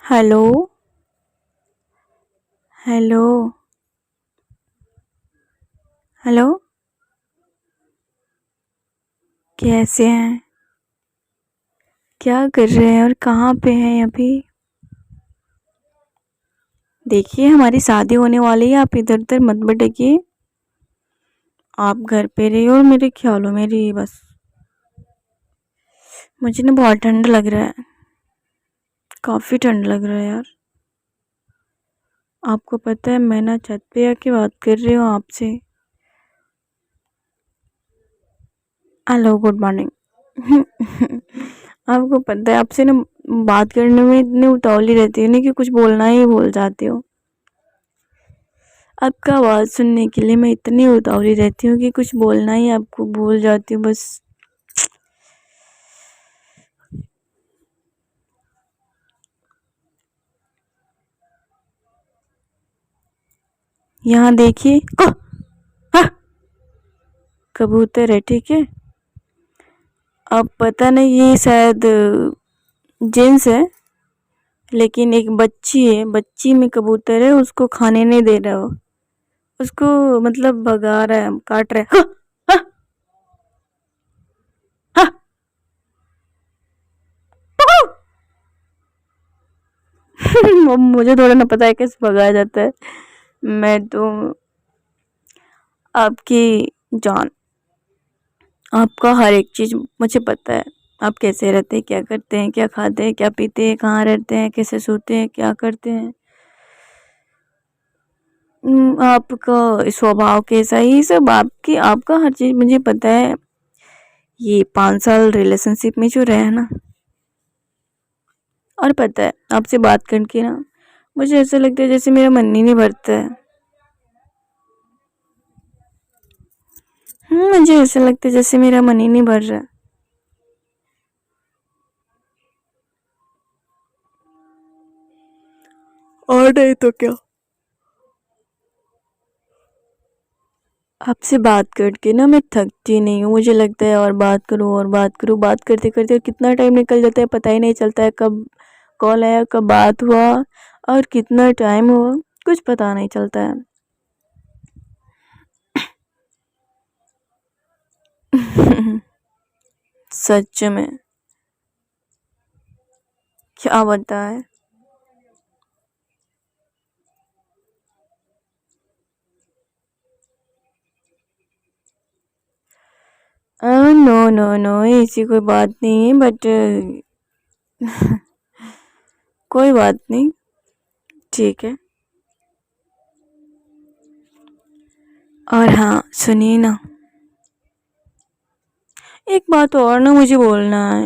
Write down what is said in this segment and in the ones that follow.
Hello. Hello. Hello. कैसे हैं? क्या कर रहे हैं और कहाँ पे हैं अभी? देखिए हमारी शादी होने वाली है, आप इधर उधर मत भटकिए। आप घर पे रहिए और मेरे ख्यालों में रहिए बस। मुझे ना बहुत ठंड लग रहा है, काफ़ी ठंड लग रहा है यार। आपको पता है मैं ना छत पे आके बात कर रही हूँ आपसे। Hello, good morning. आपको पता है आपसे ना बात करने में इतनी उतावली रहती है ना कि कुछ बोलना ही भूल जाती हूँ। आपका आवाज़ सुनने के लिए मैं इतनी उतावली रहती हूँ कि कुछ बोलना ही आपको भूल जाती हूँ बस। यहाँ देखिए, हाँ, कबूतर है, ठीक है। अब पता नहीं ये शायद जेंट्स है, लेकिन एक बच्ची है, बच्ची में कबूतर है, उसको खाने नहीं दे रहा वो। उसको मतलब भगा रहा है, काट रहा है। हाँ, हाँ, हाँ। अब मुझे थोड़ा ना पता है कैसे भगाया जाता है। मैं तो आपकी जान, आपका हर एक चीज़ मुझे पता है। आप कैसे रहते हैं, क्या करते हैं, क्या खाते हैं, क्या पीते हैं, कहाँ रहते हैं, कैसे सोते हैं, क्या करते हैं। आपका स्वभाव कैसा है, ये सब आपकी आपका हर चीज़ मुझे पता है। ये 5 साल रिलेशनशिप में जो रहे ना, और पता है आपसे बात करके ना मुझे ऐसा लगता है जैसे मेरा मन ही नहीं भरता है। मुझे ऐसा लगता है जैसे मेरा मन ही नहीं भर रहा है। और नहीं तो क्या। आपसे बात करके ना मैं थकती नहीं हूँ, मुझे लगता है और बात करूँ और बात करूँ, बात करते करते और कितना टाइम निकल जाता है पता ही नहीं चलता है। कब कॉल आया, कब बात हुआ और कितना टाइम हुआ, कुछ पता नहीं चलता है। सच में। क्या बताए। नो नो नो, ऐसी कोई बात नहीं है, बट कोई बात नहीं, ठीक है। और हाँ सुनिए ना, एक बात और ना मुझे बोलना है।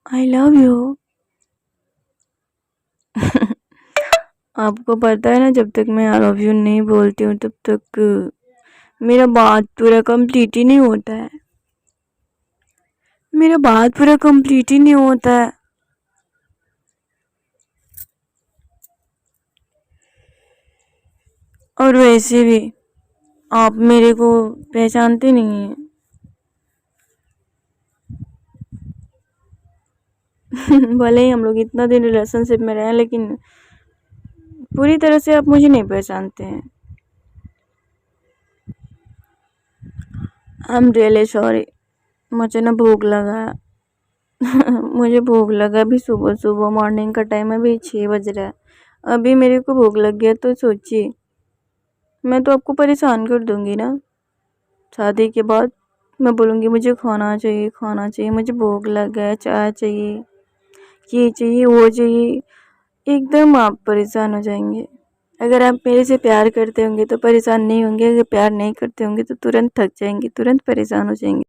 I love you. आपको पता है ना, जब तक मैं आई लव यू नहीं बोलती हूँ तब तक मेरा बात पूरा कंप्लीट ही नहीं होता है। मेरा बात पूरा कंप्लीट ही नहीं होता है। और वैसे भी आप मेरे को पहचानते नहीं हैं। भले ही हम लोग इतना दिन रिलेशनशिप में रहे, लेकिन पूरी तरह से आप मुझे नहीं पहचानते हैं। I am really sorry. मुझे ना भूख लगा है। मुझे भूख लगा, अभी सुबह सुबह मॉर्निंग का टाइम है, अभी 6 बज रहा है। अभी मेरे को भूख लग गया तो सोचिए, मैं तो आपको परेशान कर दूंगी ना। शादी के बाद मैं बोलूँगी मुझे खाना चाहिए, खाना चाहिए, मुझे भूख लग है, चाय चाहिए, ये चाहिए, वो चाहिए। एकदम आप परेशान हो जाएंगे। अगर आप मेरे से प्यार करते होंगे तो परेशान नहीं होंगे, अगर प्यार नहीं करते होंगे तो तुरंत थक जाएंगे, तुरंत परेशान हो जाएंगे।